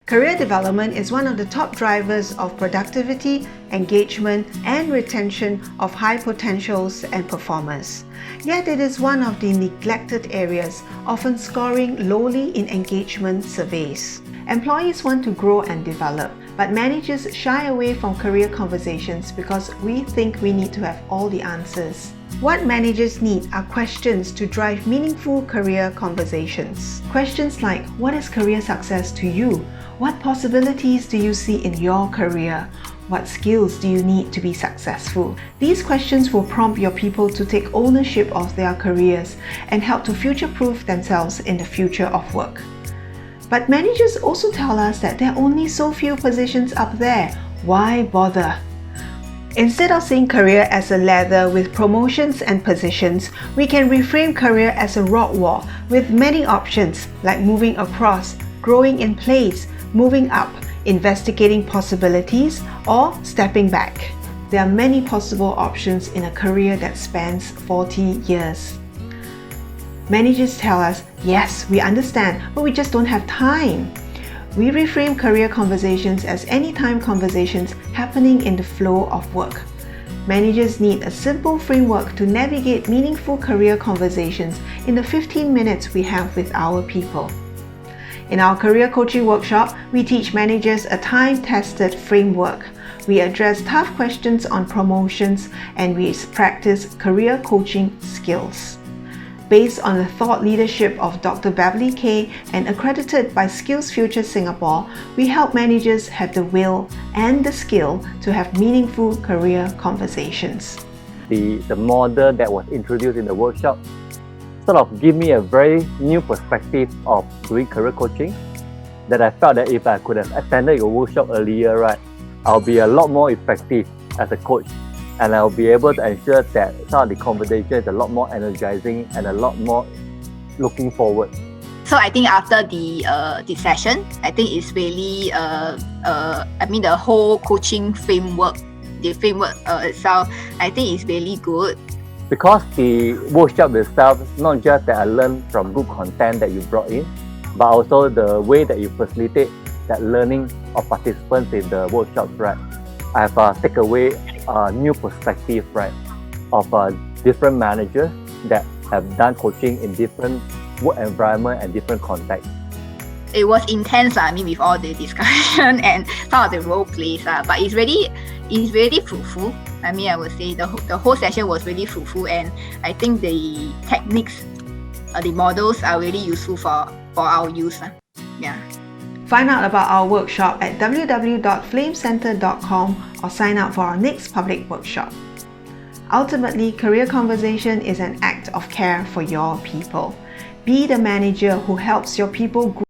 Career development is one of the top drivers of productivity, engagement, and retention of high potentials and performers. Yet it is one of the neglected areas, often scoring lowly in engagement surveys. Employees want to grow and develop, but managers shy away from career conversations because we think we need to have all the answers. What managers need are questions to drive meaningful career conversations. Questions like, what is career success to you? What possibilities do you see in your career? What skills do you need to be successful? These questions will prompt your people to take ownership of their careers and help to future-proof themselves in the future of work. But managers also tell us that there are only so few positions up there. Why bother? Instead of seeing career as a ladder with promotions and positions, we can reframe career as a rock wall with many options like moving across, growing in place, moving up, investigating possibilities, or stepping back. There are many possible options in a career that spans 40 years. Managers tell us, yes, we understand, but we just don't have time. We reframe career conversations as anytime conversations happening in the flow of work. Managers need a simple framework to navigate meaningful career conversations in the 15 minutes we have with our people. In our career coaching workshop, we teach managers a time-tested framework. We address tough questions on promotions and we practice career coaching skills. Based on the thought leadership of Dr. Beverly Kaye and accredited by SkillsFuture Singapore, we help managers have the will and the skill to have meaningful career conversations. The model that was introduced in the workshop sort of give me a very new perspective of doing career coaching, that I felt that if I could have attended your workshop earlier, right, I'll be a lot more effective as a coach, and I'll be able to ensure that some of the conversation is a lot more energizing and a lot more looking forward. So I think after the session, I think it's really the whole coaching framework, the framework itself, I think is really good. Because the workshop itself, not just that I learned from good content that you brought in, but also the way that you facilitate that learning of participants in the workshops, right? I have taken away a new perspective, right, of different managers that have done coaching in different work environment and different contexts. It was intense, with all the discussion and some of the role plays, but it's really fruitful. I would say the whole session was really fruitful, and I think the techniques, the models are really useful for our use. Yeah. Find out about our workshop at www.flamecenter.com or sign up for our next public workshop. Ultimately, career conversation is an act of care for your people. Be the manager who helps your people grow